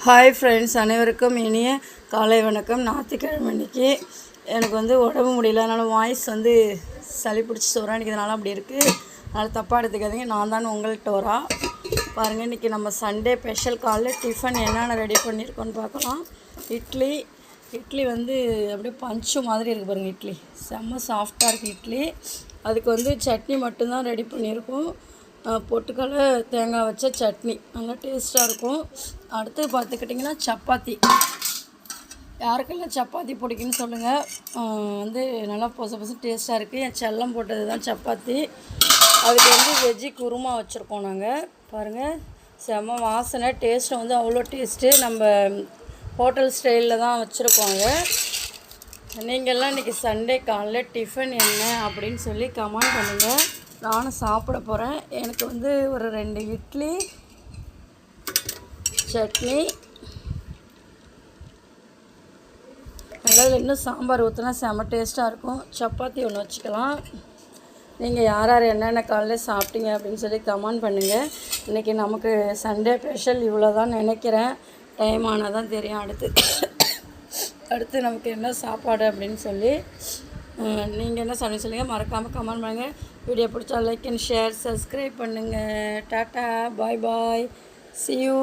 Hi friends, அனைவருக்கும் இனிய காலை வணக்கம். ஞாயிற்றுக்கிழமை அன்றைக்கி எனக்கு உடம்பு முடியல, அதனால் வாய்ஸ் சளி பிடிச்சி சொரானிக்கிறதுனால அப்படி இருக்குது. அதனால் தப்பாக எடுத்துக்காதீங்க. நான் தான் உங்கள் டோரா. பாருங்கள், இன்றைக்கி நம்ம சண்டே ஸ்பெஷல் காலையில் டிஃபன் என்னென்ன ரெடி பண்ணியிருக்கோன்னு பார்க்கலாம். இட்லி அப்படியே பஞ்சு மாதிரி இருக்குது பாருங்கள். இட்லி செம்ம சாஃப்டாக இருக்குது இட்லி. அதுக்கு சட்னி மட்டும்தான் ரெடி பண்ணியிருக்கோம். பொட்டுக்கடலை தேங்காய் வச்ச சட்னி நல்லா டேஸ்ட்டாக இருக்கும். அடுத்து பார்த்துக்கிட்டிங்கன்னா சப்பாத்தி. யாருக்கெல்லாம் சப்பாத்தி பிடிக்குன்னு சொல்லுங்கள். நல்லா பொச டேஸ்ட்டாக இருக்குது. என் செல்லம் போட்டது தான் சப்பாத்தி. அதுக்கு வெஜ்ஜி குருமா வச்சுருக்கோம் நாங்கள். பாருங்கள், செம்ம வாசனை, டேஸ்ட்டு அவ்வளோ டேஸ்ட்டு. நம்ம ஹோட்டல் ஸ்டைலில் தான் வச்சுருக்கோங்க. நீங்கள்லாம் இன்றைக்கி சண்டே காலையில் டிஃபன் என்ன அப்படின்னு சொல்லி கமெண்ட் பண்ணுங்கள். நானும் சாப்பிட போகிறேன். எனக்கு ஒரு 2 இட்லி, சட்னி, நல்லா இன்னும் சாம்பார் ஊற்றினா செம்ம டேஸ்ட்டாக இருக்கும். சப்பாத்தி ஒன்று வச்சுக்கலாம். நீங்கள் யார் என்னென்ன காலையில் சாப்பிட்டீங்க அப்படின்னு சொல்லி கமெண்ட் பண்ணுங்கள். இன்றைக்கி நமக்கு சண்டே ஸ்பெஷல் இவ்வளோ தான் நினைக்கிறேன். டைம் ஆனால் தான் தெரியும். அடுத்து நமக்கு என்ன சாப்பாடு அப்படின்னு சொல்லி நீங்கள் என்ன சொல்லுங்கள். மறக்காமல் கமெண்ட் பண்ணுங்கள். வீடியோ பிடிச்சா லைக் அண்ட் ஷேர், சப்ஸ்கிரைப் பண்ணுங்கள். Tata, bye bye, see you.